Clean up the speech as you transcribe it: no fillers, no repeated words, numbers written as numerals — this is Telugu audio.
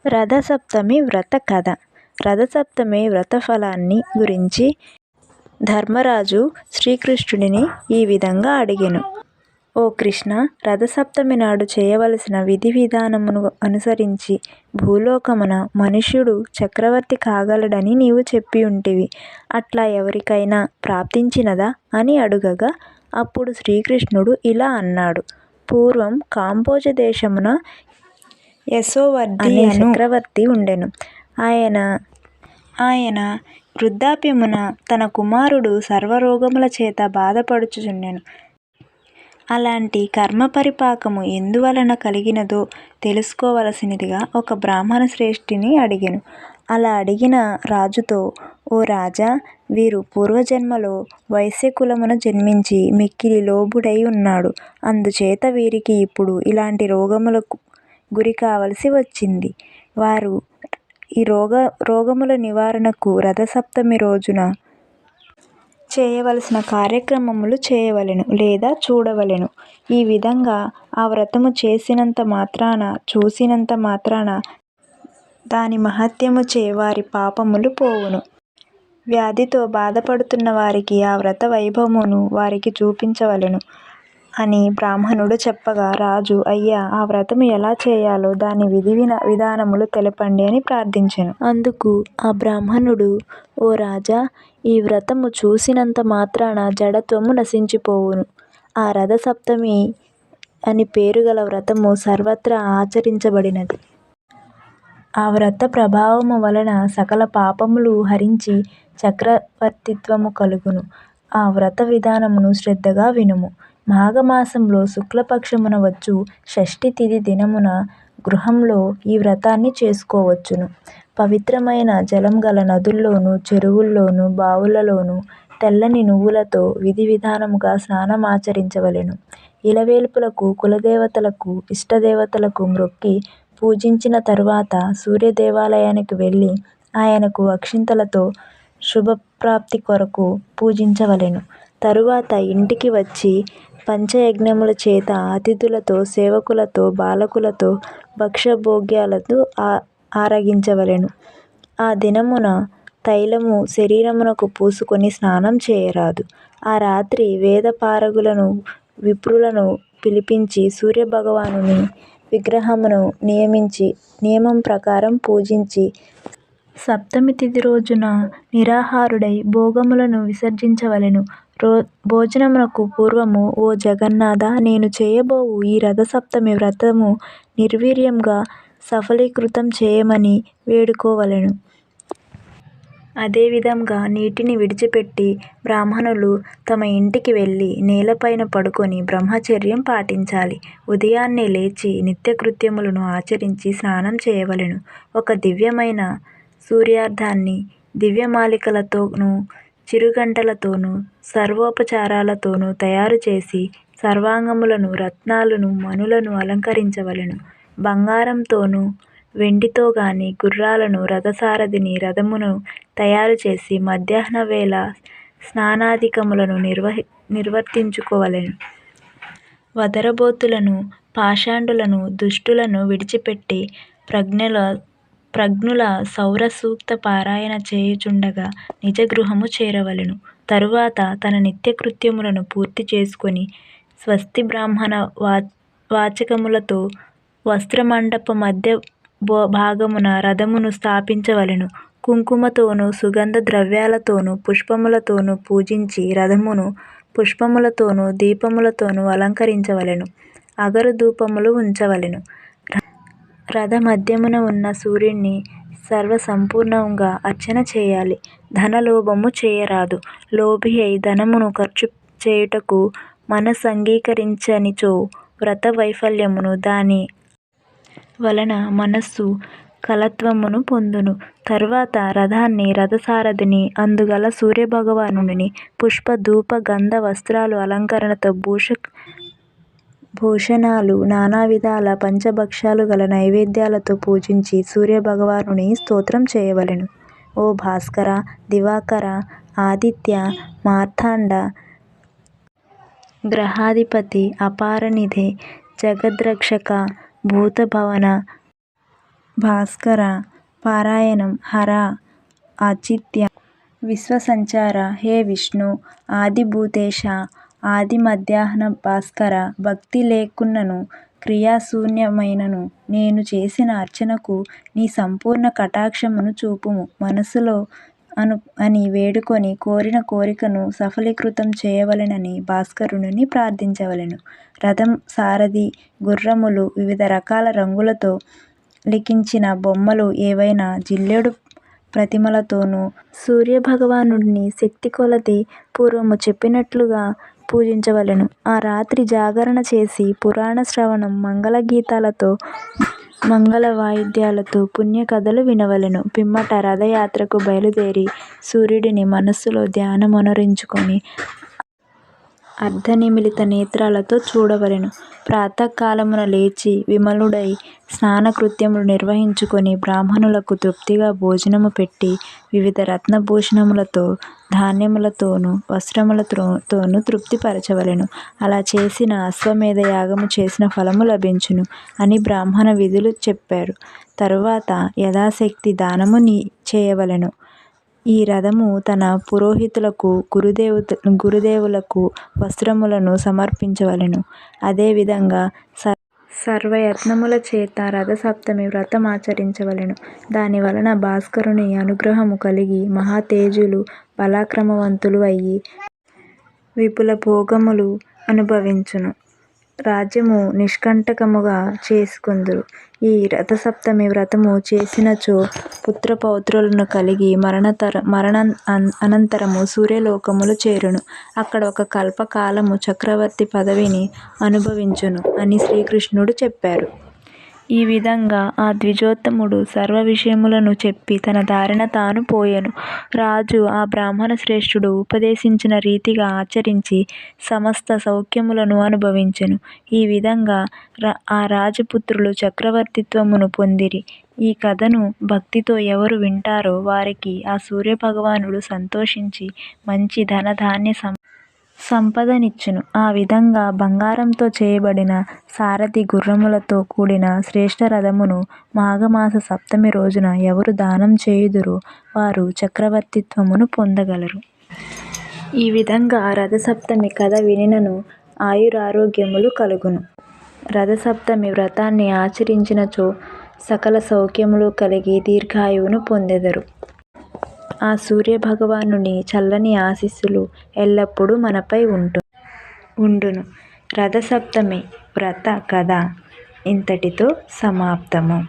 రథసప్తమి వ్రత కథ. రథసప్తమి వ్రత ఫలాన్ని గురించి ధర్మరాజు శ్రీకృష్ణుడిని ఈ విధంగా అడిగెను. ఓ కృష్ణ, రథసప్తమి నాడు చేయవలసిన విధి విధానమును అనుసరించి భూలోకమున మనుష్యుడు చక్రవర్తి కాగలడని నీవు చెప్పియుంటివి. అట్లా ఎవరికైనా ప్రాప్తించినదా అని అడుగగా, అప్పుడు శ్రీకృష్ణుడు ఇలా అన్నాడు. పూర్వం కాంబోజ దేశమున యశోవర్ధి అనే చక్రవర్తి ఉండెను. ఆయన వృద్ధాప్యమున తన కుమారుడు సర్వరోగముల చేత బాధపడుచుచుండెను. అలాంటి కర్మ పరిపాకము ఎందువలన కలిగినదో తెలుసుకోవలసినదిగా ఒక బ్రాహ్మణ శ్రేష్ఠిని అడిగెను. అలా అడిగిన రాజుతో, ఓ రాజా, వీరు పూర్వజన్మలో వైశ్యకులమున జన్మించి మిక్కిలి లోభుడై ఉన్నాడు. అందుచేత వీరికి ఇప్పుడు ఇలాంటి రోగములకు గురి కావలసి వచ్చింది. వారు ఈ రోగముల నివారణకు రథసప్తమి రోజున చేయవలసిన కార్యక్రమములు చేయవలెను లేదా చూడవలెను. ఈ విధంగా ఆ వ్రతము చేసినంత మాత్రాన, చూసినంత మాత్రాన దాని మహత్యముచే వారి పాపములు పోవును. వ్యాధితో బాధపడుతున్న వారికి ఆ వ్రత వైభవమును వారికి చూపించవలెను అని బ్రాహ్మణుడు చెప్పగా, రాజు, అయ్యా, ఆ వ్రతము ఎలా చేయాలో దాని విధి విధానములు తెలపండి అని ప్రార్థించెను. అందుకు ఆ బ్రాహ్మణుడు, ఓ రాజా, ఈ వ్రతము చూసినంత మాత్రాన జడత్వము నశించిపోవును. ఆ రథసప్తమి అని పేరుగల వ్రతము సర్వత్రా ఆచరించబడినది. ఆ వ్రత ప్రభావము వలన సకల పాపములు హరించి చక్రవర్తిత్వము కలుగును. ఆ వ్రత విధానమును శ్రద్ధగా వినుము. మాఘమాసంలో శుక్లపక్షమున వచ్చు షష్ఠి తిథి దినమున గృహంలో ఈ వ్రతాన్ని చేసుకోవచ్చును. పవిత్రమైన జలం గల నదుల్లోను, చెరువుల్లోను, బావులలోను తెల్లని నువ్వులతో విధి విధానముగా స్నానమాచరించవలెను. ఇలవేల్పులకు, కులదేవతలకు, ఇష్టదేవతలకు మ్రొక్కి పూజించిన తరువాత సూర్యదేవాలయానికి వెళ్ళి ఆయనకు అక్షింతలతో శుభప్రాప్తి కొరకు పూజించవలెను. తరువాత ఇంటికి వచ్చి పంచయజ్ఞముల చేత అతిథులతో, సేవకులతో, బాలకులతో భక్ష్యభోగ్యాలతో ఆరగించవలెను. ఆ దినమున తైలము శరీరమునకు పూసుకొని స్నానం చేయరాదు. ఆ రాత్రి వేదపారగులను, విప్రులను పిలిపించి సూర్యభగవానుని విగ్రహమును నియమించి నియమం ప్రకారం పూజించి సప్తమి తిథి రోజున నిరాహారుడై భోగములను విసర్జించవలెను. భోజనమునకు పూర్వము, ఓ జగన్నాథ, నేను చేయబోవు ఈ రథసప్తమి వ్రతము నిర్విఘ్నంగా సఫలీకృతం చేయమని వేడుకోవలెను. అదే విధంగా నీటిని విడిచిపెట్టి బ్రాహ్మణులు తమ ఇంటికి వెళ్ళి నేలపైన పడుకొని బ్రహ్మచర్యం పాటించాలి. ఉదయాన్నే లేచి నిత్యకృత్యములను ఆచరించి స్నానం చేయవలెను. ఒక దివ్యమైన సూర్యార్ఘ్యాన్ని దివ్యమాలికలతోనూ, చిరుగంటలతోనూ, సర్వోపచారాలతోనూ తయారుచేసి సర్వాంగములను రత్నాలను, మణులను అలంకరించవలెను. బంగారంతోనూ వెండితోగాని గుర్రాలను, రథసారథిని, రథమును తయారుచేసి మధ్యాహ్నవేళ స్నానాదికములను నిర్వర్తించుకోవలెను. వదరబోతులను, పాషండులను, దుష్టులను విడిచిపెట్టి ప్రజ్ఞుల సౌరసూక్త పారాయణ చేయుచుండగా నిజగృహము చేరవలెను. తరువాత తన నిత్యకృత్యములను పూర్తి చేసుకొని స్వస్తి బ్రాహ్మణ వాచకములతో వస్త్రమండప మధ్య భాగమున రథమును స్థాపించవలెను. కుంకుమతోనూ, సుగంధ ద్రవ్యాలతోనూ, పుష్పములతోనూ పూజించి రథమును పుష్పములతోనూ, దీపములతోనూ అలంకరించవలెను. అగరు ధూపములు ఉంచవలెను. రథ మధ్యమున ఉన్న సూర్యుని సర్వసంపూర్ణముగా అర్చన చేయాలి. ధనలోభము చేయరాదు. లోభి అయి ధనమును ఖర్చు చేయుటకు మనస్సంగీకరించనిచో వ్రత వైఫల్యమును, దాని వలన మనస్సు కలత్వమును పొందును. తరువాత రథాన్ని, రథసారథిని, అందుగల సూర్యభగవానుని పుష్ప, ధూప, గంధ వస్త్రాలు, అలంకరణతో భూషణాలు, నానావిధాల పంచభక్ష్యాలు గల నైవేద్యాలతో పూజించి సూర్యభగవానుని స్తోత్రం చేయవలెను. ఓ భాస్కర, దివాకర, ఆదిత్య, మార్తాండ, గ్రహాధిపతి, అపారనిధే, జగద్రక్షక, భూతభవన, భాస్కర పారాయణం హర ఆచిత్య విశ్వసంచార హే విష్ణు ఆదిభూతేశ ఆది మధ్యాహ్న భాస్కర భక్తి లేకున్నను క్రియాశూన్యమైనను నేను చేసిన అర్చనకు నీ సంపూర్ణ కటాక్షమును చూపుము మనసులో అని వేడుకొని కోరిన కోరికను సఫలీకృతం చేయవలెనని భాస్కరుని ప్రార్థించవలెను. రథం సారథి గుర్రములు వివిధ రకాల రంగులతో లిఖించిన బొమ్మలు ఏవైనా జిల్లేడు ప్రతిమలతోనూ సూర్యభగవానుడిని శక్తి కొలది పూర్వము చెప్పినట్లుగా పూజించవలెను. ఆ రాత్రి జాగరణ చేసి పురాణ శ్రవణం మంగళగీతాలతో మంగళ వాయిద్యాలతో పుణ్యకథలు వినవలెను. పిమ్మట రథయాత్రకు బయలుదేరి సూర్యుడిని మనస్సులో ధ్యానమొనరించుకొని అర్ధనిమిలిత నేత్రాలతో చూడవలెను. ప్రాతకాలమున లేచి విమలుడై స్నానకృత్యములు నిర్వహించుకొని బ్రాహ్మణులకు తృప్తిగా భోజనము పెట్టి వివిధ రత్నభూషణములతో ధాన్యములతోనూ వస్త్రములతోనూ తృప్తిపరచవలెను. అలా చేసిన అశ్వమేధ యాగము చేసిన ఫలము లభించును అని బ్రాహ్మణ విధులు చెప్పారు. తరువాత యథాశక్తి దానము చేయవలెను. ఈ రథము తన పురోహితులకు గురుదేవులకు వస్త్రములను సమర్పించవలెను. అదేవిధంగా సర్వయత్నముల చేత రథసప్తమి వ్రతమాచరించవలెను. దాని వలన భాస్కరుని అనుగ్రహము కలిగి మహాతేజులు పరాక్రమవంతులు అయి విపుల భోగములు అనుభవించును. రాజ్యము నిష్కంటకముగా చేసుకొందురు. ఈ రథసప్తమి వ్రతము చేసినచో పుత్రపౌత్రులను కలిగి అనంతరము సూర్యలోకములు చేరును. అక్కడ ఒక కల్పకాలము చక్రవర్తి పదవిని అనుభవించును అని శ్రీకృష్ణుడు చెప్పారు. ఈ విధంగా ఆ ద్విజోత్తముడు సర్వ విషయములను చెప్పి తన దారిన తాను పోయెను. రాజు ఆ బ్రాహ్మణ శ్రేష్ఠుడు ఉపదేశించిన రీతిగా ఆచరించి సమస్త సౌఖ్యములను అనుభవించెను. ఈ విధంగా ఆ రాజపుత్రులు చక్రవర్తిత్వమును పొందిరి. ఈ కథను భక్తితో ఎవరు వింటారో వారికి ఆ సూర్యభగవానుడు సంతోషించి మంచి ధనధాన్య సంపదనిచ్చును. ఆ విధంగా బంగారంతో చేయబడిన సారథి గుర్రములతో కూడిన శ్రేష్ఠ రథమును మాఘమాస సప్తమి రోజున ఎవరు దానం చేయుదురో వారు చక్రవర్తిత్వమును పొందగలరు. ఈ విధంగా రథసప్తమి కథ వినినను ఆయురారోగ్యములు కలుగును. రథసప్తమి వ్రతాన్ని ఆచరించినచో సకల సౌఖ్యములు కలిగి దీర్ఘాయువును పొందెదరు. ఆ సూర్యభగవానుని చల్లని ఆశీస్సులు ఎల్లప్పుడూ మనపై ఉండును. రథసప్తమి వ్రత కథ ఇంతటితో సమాప్తము.